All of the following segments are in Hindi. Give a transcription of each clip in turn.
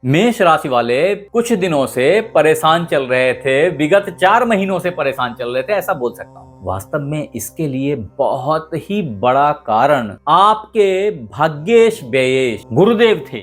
मेष राशि वाले कुछ दिनों से परेशान चल रहे थे, विगत 4 महीनों से परेशान चल रहे थे, ऐसा बोल सकता हूं। वास्तव में इसके लिए बहुत ही बड़ा कारण आपके भाग्येश व्ययेश गुरुदेव थे।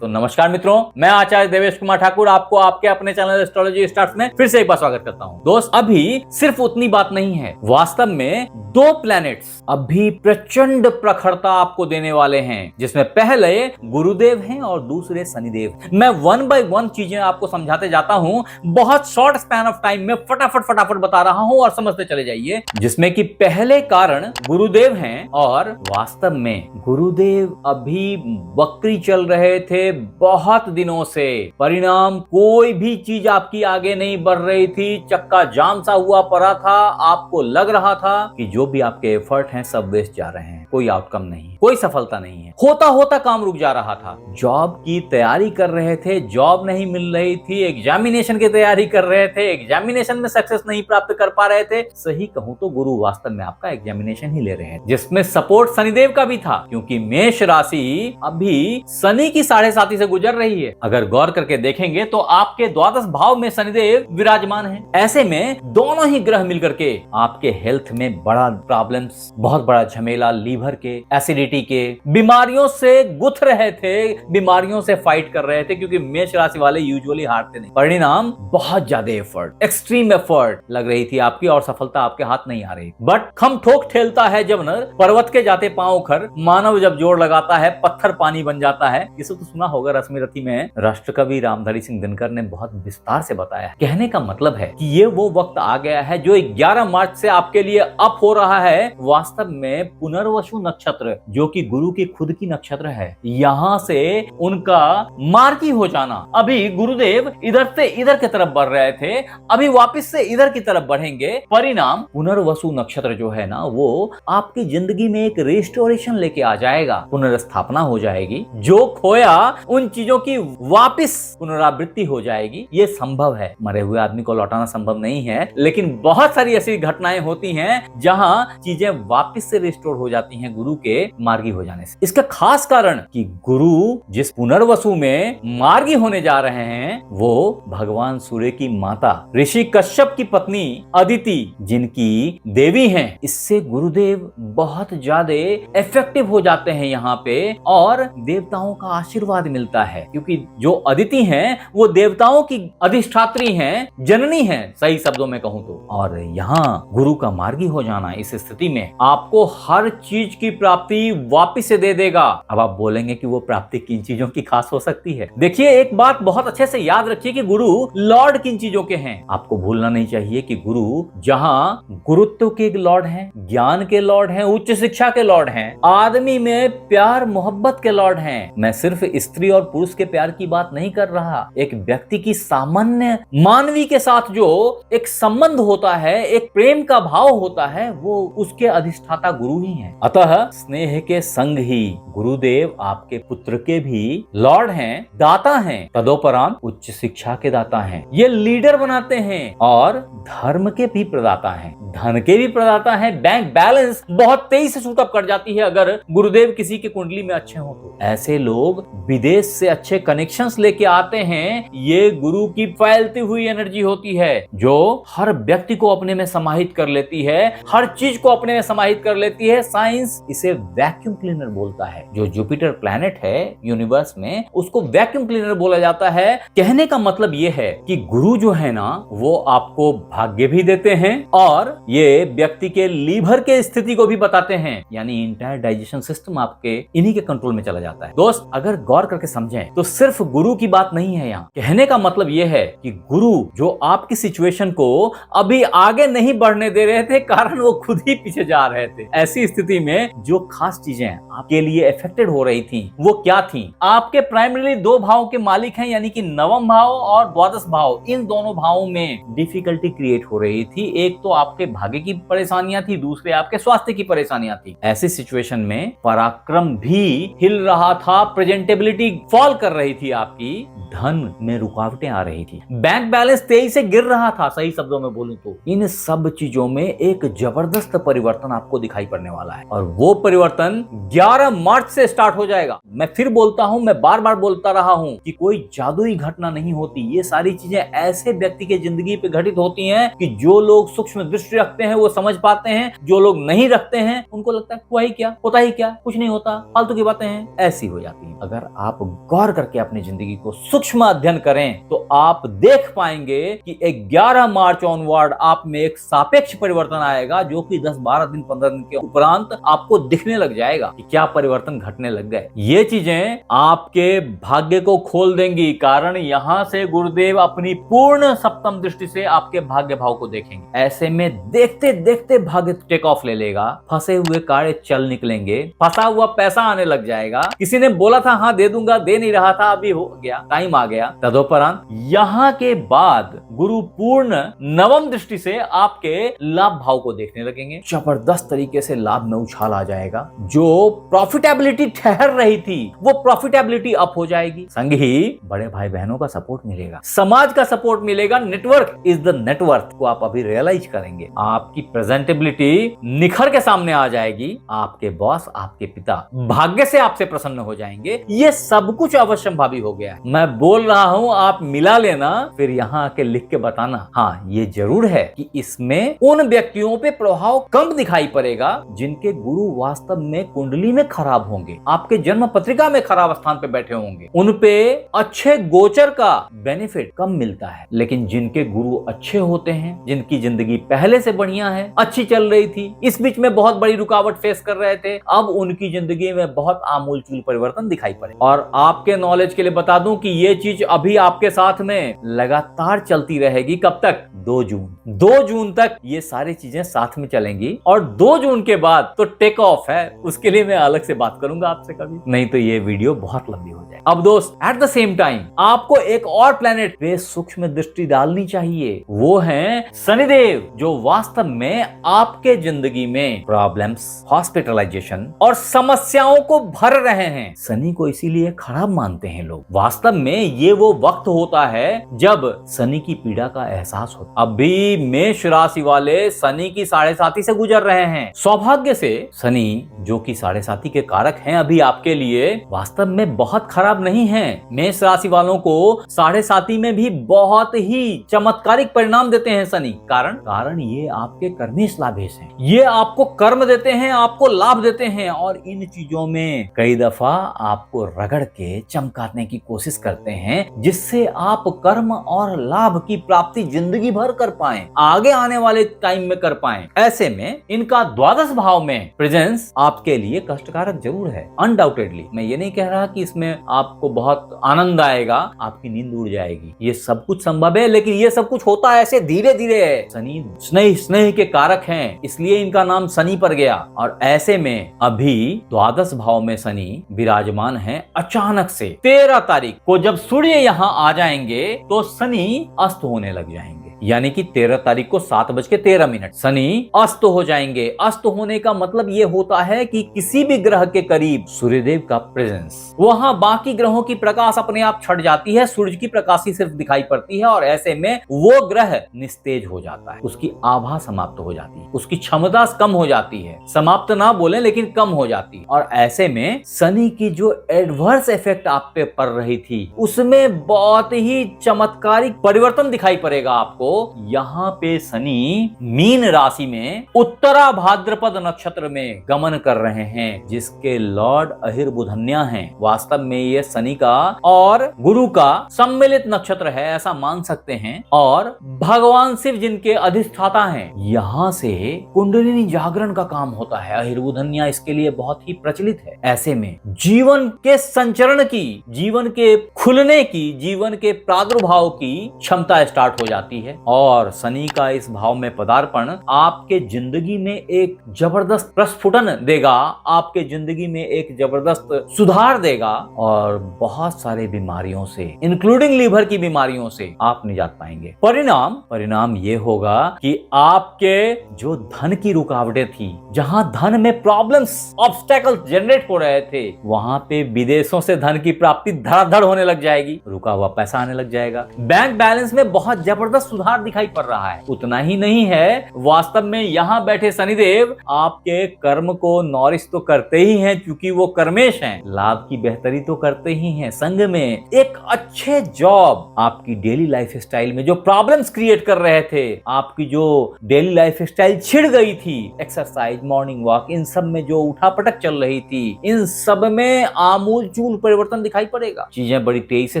तो नमस्कार मित्रों, मैं आचार्य देवेश कुमार ठाकुर आपको आपके अपने चैनल एस्ट्रोलॉजी स्टार्स में फिर से एक बार स्वागत करता हूं। दोस्त, अभी सिर्फ उतनी बात नहीं है, वास्तव में 2 प्लैनेट्स अभी प्रचंड प्रखरता आपको देने वाले हैं, जिसमें पहले गुरुदेव हैं और दूसरे शनिदेव। मैं 1 बाय 1 चीजें आपको समझाते जाता हूं, बहुत शॉर्ट स्पैन ऑफ टाइम में फटाफट बता रहा हूं और समझते चले जाइए। जिसमें कि पहले कारण गुरुदेव हैं और वास्तव में गुरुदेव अभी वक्री चल रहे थे बहुत दिनों से। परिणाम, कोई भी चीज आपकी आगे नहीं बढ़ रही थी, चक्का जाम सा हुआ पड़ा था। आपको लग रहा था कि जो भी आपके एफर्ट हैं सब वेस्ट जा रहे हैं, कोई आउटकम नहीं, कोई सफलता नहीं है। होता होता काम रुक जा रहा था। जॉब की तैयारी कर रहे थे, जॉब नहीं मिल रही थी। एग्जामिनेशन की तैयारी कर रहे थे, एग्जामिनेशन में सक्सेस नहीं प्राप्त कर पा रहे थे। सही कहूं तो गुरु वास्तव में आपका एग्जामिनेशन ही ले रहे हैं, जिसमें सपोर्ट शनिदेव का भी था, क्योंकि मेष राशि अभी शनि की 7.5 से गुजर रही है। अगर गौर करके देखेंगे तो आपके द्वादश भाव में शनिदेव विराजमान है। ऐसे में दोनों ही ग्रह मिलकर के आपके हेल्थ में बड़ा प्रॉब्लम्स, बहुत बड़ा झमेला, लीवर के, एसिडिटी के, बीमारियों से गुथ रहे थे, बीमारियों से फाइट कर रहे थे, क्योंकि मेष राशि वाले यूजुअली हारते नहीं। परिणाम, बहुत ज्यादा एफर्ट, एक्सट्रीम एफर्ट लग रही थी आपकी और सफलता आपके हाथ नहीं आ रही। बट खम ठोक ठेलता है जब नर, पर्वत के जाते पांव उखर, मानव जब जोड़ लगाता है पत्थर पानी बन जाता है। ये सब तो सुना होगा रश्मि रथी में राष्ट्रकवि रामधारी सिंह दिनकर ने बहुत विस्तार से बताया। कहने का मतलब है कि ये वो वक्त आ गया है जो 11 मार्च से आपके लिए अप हो रहा है। वास्तव में पुनर्वसु नक्षत्र, जो कि गुरु की खुद की नक्षत्र है, यहां से उनका मार्गी हो जाना। अभी गुरुदेव इधर से इधर की तरफ बढ़ रहे थे, अभी वापस से इधर की तरफ बढ़ेंगे। परिणाम, पुनर्वसु नक्षत्र जो है ना, वो आपकी जिंदगी में एक रिस्टोरेशन लेके आ जाएगा, पुनर्स्थापना हो जाएगी। जो खोया उन चीजों की वापस पुनरावृत्ति हो जाएगी। ये संभव है, मरे हुए आदमी को लौटाना संभव नहीं है, लेकिन बहुत सारी ऐसी घटनाएं होती हैं जहां चीजें वापस से रिस्टोर हो जाती हैं गुरु के मार्गी हो जाने से। इसका खास कारण कि गुरु जिस पुनर्वसु में मार्गी होने जा रहे हैं, वो भगवान सूर्य की माता ऋषि कश्यप की पत्नी अदिति, जिनकी देवी हैं, इससे गुरुदेव बहुत ज्यादा इफेक्टिव हो जाते हैं यहाँ पे, और देवताओं का आशीर्वाद मिलता है, क्योंकि जो अदिति हैं वो देवताओं की अधिष्ठात्री हैं, जननी हैं, सही शब्दों में कहूं तो। और यहाँ गुरु का मार्गी हो जाना, इस स्थिति में आपको हर चीज की प्राप्ति वापिस से दे देगा। अब आप बोलेंगे कि वो प्राप्ति किन चीजों की खास हो सकती है। देखिए, एक बात बहुत अच्छे से याद रखिए कि गुरु लॉर्ड किन चीजों के हैं। आपको भूलना नहीं चाहिए कि गुरु जहाँ गुरुत्व के लॉर्ड हैं, ज्ञान के लॉर्ड हैं, उच्च शिक्षा के लॉर्ड हैं, आदमी में प्यार मोहब्बत के लॉर्ड हैं। मैं सिर्फ स्त्री और पुरुष के प्यार की बात नहीं कर रहा, एक व्यक्ति की सामान्य मानवी के साथ जो एक संबंध होता है, एक प्रेम का भाव होता है, वो उसके अधिष्ठाता गुरु ही हैं। अतः स्नेह के संग ही गुरुदेव आपके पुत्र के भी लॉर्ड हैं, दाता हैं, तदोपरांत उच्च शिक्षा के दाता हैं, ये लीडर बनाते हैं और धर्म के भी प्रदाता हैं, धन के भी प्रदाता हैं। बैंक बैलेंस बहुत तेजी से शूट अप कर जाती है अगर गुरुदेव किसी की कुंडली में अच्छे हो तो। ऐसे लोग विदेश से अच्छे कनेक्शंस लेके आते हैं। ये गुरु की फैलती हुई एनर्जी होती है, जो हर व्यक्ति को अपने में समाहित कर लेती है, हर चीज को अपने में समाहित कर लेती है। साइंस इसे वैक्यूम क्लीनर बोलता है। जो जुपिटर प्लैनेट है यूनिवर्स में, उसको वैक्यूम क्लीनर बोला जाता है। कहने का मतलब ये है कि गुरु जो है ना, वो आपको भाग्य भी देते हैं और ये व्यक्ति के लीवर के स्थिति को भी बताते हैं, यानी इंटायर डाइजेशन सिस्टम आपके इन्हीं के कंट्रोल में चला जाता है। दोस्त, अगर गौर करके समझें तो सिर्फ गुरु की बात नहीं है यहाँ। कहने का मतलब यह है कि गुरु जो आपकी सिचुएशन को अभी आगे नहीं बढ़ने दे रहे थे, कारण वो खुद ही पीछे जा रहे थे। ऐसी स्थिति में जो खास चीजें आपके लिए इफेक्टेड हो रही थी, वो क्या थी? आपके प्राइमरीली 2 भावों के मालिक हैं, यानी कि नवम भाव और द्वादश भाव। इन दोनों भावों में डिफिकल्टी क्रिएट हो रही थी। एक तो आपके भाग्य की परेशानियां थी, दूसरे आपके स्वास्थ्य की परेशानियां थी। ऐसी सिचुएशन में पराक्रम भी हिल रहा था, प्रेजेंटेबिलिटी फॉल कर रही थी आपकी, धन में रुकावटें आ रही थी, बैंक बैलेंस तेजी से गिर रहा था, सही शब्दों में बोलूं तो इन सब चीजों में एक जबरदस्त परिवर्तन आपको दिखाई पड़ने वाला है। और वो परिवर्तन 11 मार्च से स्टार्ट हो जाएगा। मैं फिर बोलता हूं, मैं बार बार बोलता रहा हूं कि कोई जादुई घटना नहीं होती। ये सारी चीजें ऐसे व्यक्ति की जिंदगी पे घटित होती हैं कि जो लोग सूक्ष्म दृष्टि रखते हैं वो समझ पाते हैं, जो लोग नहीं रखते हैं उनको लगता है हुआ ही क्या, होता ही क्या, कुछ नहीं होता, फालतू की बातें हैं, ऐसी हो जाती है। अगर आप गौर करके अपनी जिंदगी को सूक्ष्म अध्ययन करें तो आप देख पाएंगे कि 11 मार्च ऑनवर्ड आप में एक सापेक्ष परिवर्तन आएगा, जो कि 10, 12 दिन, 15 दिन के उपरांत आपको दिखने लग जाएगा कि क्या परिवर्तन घटने लग गए। ये चीजें आपके भाग्य को खोल देंगी, कारण यहां से गुरुदेव अपनी पूर्ण सप्तम दृष्टि से आपके भाग्य भाव को देखेंगे। ऐसे में देखते देखते भाग्य टेक ऑफ ले लेगा, फंसे हुए कार्य चल निकलेंगे, फंसा हुआ पैसा आने लग जाएगा। किसी ने बोला था हाँ दे दूंगा, दे नहीं रहा था, अभी हो गया, टाइम आ गया। तदोपरांत यहाँ के बाद गुरु पूर्ण नवम दृष्टि से आपके लाभ भाव को देखने लगेंगे। जबरदस्त तरीके से लाभ में उछाल आ जाएगा। जो प्रॉफिटेबिलिटी ठहर रही थी वो प्रॉफिटेबिलिटी अप हो जाएगी। संग ही बड़े भाई बहनों का सपोर्ट मिलेगा, समाज का सपोर्ट मिलेगा। नेटवर्क इज द नेटवर्थ को आप अभी रियलाइज करेंगे। आपकी प्रेजेंटेबिलिटी निखर के सामने आ जाएगी। आपके बॉस, आपके पिता भाग्य से आपसे प्रसन्न हो जाएंगे। ये सब कुछ अवश्यंभावी हो गया है। मैं बोल रहा हूं, आप मिला लेना, फिर यहाँ आके लिख के बताना। हाँ ये जरूर है कि इसमें उन व्यक्तियों पे प्रभाव कम दिखाई पड़ेगा जिनके गुरु वास्तव में कुंडली में खराब होंगे, आपके जन्म पत्रिका में खराब स्थान पे बैठे होंगे। उन पे अच्छे गोचर का बेनिफिट कम मिलता है। लेकिन जिनके गुरु अच्छे होते हैं, जिनकी जिंदगी पहले से बढ़िया है, अच्छी चल रही थी, इस बीच में बहुत बड़ी रुकावट फेस कर रहे थे, अब उनकी जिंदगी में बहुत आमूलचूल परिवर्तन दिखाई पड़े। और आपके नॉलेज के लिए बता दूं कि ये चीज अभी आपके साथ में लगातार चलती रहेगी। कब तक? 2 जून तक ये सारी चीजें साथ में चलेंगी। और 2 जून के बाद तो टेक ऑफ है, उसके लिए मैं अलग से बात करूंगा आपसे कभी, नहीं तो ये वीडियो बहुत लंबी हो जाए। अब दोस्त, एट द सेम टाइम आपको एक और प्लेनेट पे सूक्ष्म दृष्टि डालनी चाहिए। वो है शनिदेव, जो वास्तव में आपके जिंदगी में प्रॉब्लम्स, हॉस्पिटलाइजेशन और समस्याओं को भर रहे हैं। शनि को इसीलिए खराब मानते हैं लोग। वास्तव में ये वो वक्त होता है जब शनि की पीड़ा का एहसास होता। अभी मेष राशि वाले शनि की 7.5 से गुजर रहे हैं। सौभाग्य से शनि, जो कि 7.5 के कारक हैं, अभी आपके लिए वास्तव में बहुत खराब नहीं है। मेष राशि वालों को 7.5 में भी बहुत ही चमत्कारिक परिणाम देते हैं शनि। कारण ये आपके कर्मेश लाभेश हैं। ये आपको कर्म देते हैं, आपको लाभ देते हैं, और इन चीजों में कई दफा आपको रगड़ के चमकाने की कोशिश करते हैं, जिससे आप कर्म और लाभ की प्राप्ति जिंदगी भर कर पाएं, आगे आने वाले टाइम में कर पाएं। ऐसे में इनका द्वादश भाव में प्रेजेंस आपके लिए कष्टकारक जरूर है, अनडाउटेडली। मैं ये नहीं कह रहा कि इसमें आपको बहुत आनंद आएगा, आपकी नींद उड़ जाएगी, ये सब कुछ संभव है, लेकिन ये सब कुछ होता है ऐसे धीरे धीरे है। शनि स्नेह के कारक हैं, इसलिए इनका नाम शनि पर गया। और ऐसे में अभी द्वादश भाव में शनि विराजमान है। अचानक से 13 तारीख को जब सूर्य यहाँ आ जाएंगे तो शनि अस्त होने लग जाएंगे। यानी कि 13 तारीख को 7:13 शनि अस्त हो जाएंगे। अस्त होने का मतलब ये होता है कि किसी भी ग्रह के करीब सूर्यदेव का प्रेजेंस, वहां बाकी ग्रहों की प्रकाश अपने आप छट जाती है, सूर्य की प्रकाश ही सिर्फ दिखाई पड़ती है। और ऐसे में वो ग्रह निस्तेज हो जाता है, उसकी आभा समाप्त हो जाती है, उसकी क्षमता कम हो जाती है। समाप्त ना बोले, लेकिन कम हो जाती है। और ऐसे में शनि की जो एडवर्स इफेक्ट आप पे पड़ रही थी, उसमें बहुत ही चमत्कारिक परिवर्तन दिखाई पड़ेगा आपको। यहाँ पे शनि मीन राशि में उत्तरा भाद्रपद नक्षत्र में गमन कर रहे हैं, जिसके लॉर्ड अहिर्बुधन्या हैं। वास्तव में ये शनि का और गुरु का सम्मिलित नक्षत्र है, ऐसा मान सकते हैं। और भगवान शिव जिनके अधिष्ठाता हैं, यहाँ से कुंडलिनी जागरण का काम होता है। अहिर्बुधन्या इसके लिए बहुत ही प्रचलित है। ऐसे में जीवन के संचरण की, जीवन के खुलने की, जीवन के प्रादुर्भाव की क्षमता स्टार्ट हो जाती है। और शनि का इस भाव में पदार्पण आपके जिंदगी में एक जबरदस्त प्रस्फुटन देगा, आपके जिंदगी में एक जबरदस्त सुधार देगा और बहुत सारे बीमारियों से, इंक्लूडिंग लीवर की बीमारियों से आप निजात पाएंगे। परिणाम ये होगा कि आपके जो धन की रुकावटें थी, जहां धन में प्रॉब्लम्स, ऑब्स्टेकल्स जनरेट हो रहे थे, वहां पे विदेशों से धन की प्राप्ति धड़ाधड़ होने लग जाएगी, रुका हुआ पैसा आने लग जाएगा। बैंक बैलेंस में बहुत जबरदस्त सुधार दिखाई पड़ रहा है। उतना ही नहीं है, वास्तव में यहां बैठे शनिदेव आपके कर्म को नॉरिश तो करते ही हैं, क्योंकि वो कर्मेश हैं, लाभ की बेहतरी तो करते ही हैं। संग में एक अच्छे जॉब, आपकी डेली लाइफ स्टाइल में जो प्रॉब्लम्स क्रिएट कर रहे थे, आपकी जो डेली लाइफ स्टाइल छिड़ गई थी, एक्सरसाइज, मॉर्निंग वॉक, इन सब में जो उठापटक चल रही थी, इन सब में आमूलचूल परिवर्तन दिखाई पड़ेगा। चीजें बड़ी तेजी से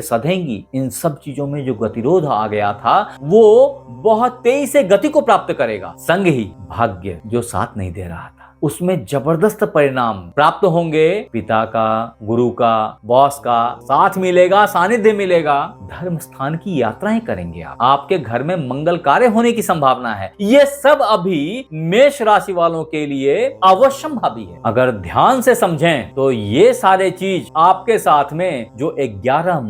सधेंगी। इन सब चीजों में जो गतिरोध आ गया था वो बहुत तेजी से गति को प्राप्त करेगा। संग ही भाग्य जो साथ नहीं दे रहा था, उसमें जबरदस्त परिणाम प्राप्त होंगे। पिता का, गुरु का, बॉस का साथ मिलेगा, सानिध्य मिलेगा। धर्म स्थान की यात्राएं करेंगे आप। आपके घर में मंगल कार्य होने की संभावना है। ये सब अभी मेष राशि वालों के लिए अवश्यंभावी है। अगर ध्यान से समझें तो ये सारे चीज आपके साथ में जो 13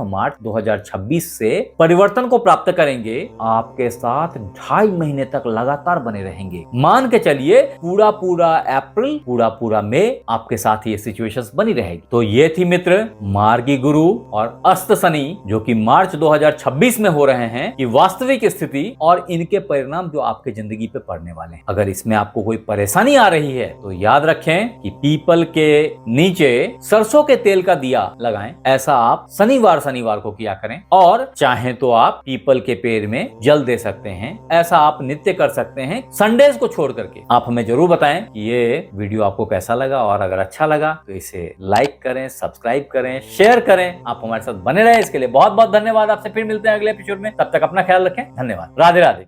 मार्च 2026 से परिवर्तन को प्राप्त करेंगे, आपके साथ 2.5 महीने तक लगातार बने रहेंगे। मान के चलिए पूरा अप्रैल, पूरा मई आपके साथ ये सिचुएशंस बनी रहेगी। तो ये थी मित्र मार्गी गुरु और अस्त शनि जो कि मार्च 2026 में हो रहे हैं, कि वास्तविक स्थिति और इनके परिणाम जो आपके जिंदगी पे पड़ने वाले हैं। अगर इसमें आपको कोई परेशानी आ रही है तो याद रखें कि पीपल के नीचे सरसों के तेल का दिया लगाएं। ऐसा आप शनिवार को किया करें, और चाहें तो आप पीपल के पेड़ में जल दे सकते हैं। ऐसा आप नित्य कर सकते हैं संडेज को छोड़ करके। आप हमें जरूर बताएं कि ये वीडियो आपको कैसा लगा, और अगर अच्छा लगा तो इसे लाइक करें, सब्सक्राइब करें, शेयर करें। आप हमारे साथ बने रहे, इसके लिए बहुत बहुत धन्यवाद। आपसे फिर मिलते हैं अगले एपिसोड में। तब तक अपना ख्याल रखें। धन्यवाद। राधे राधे।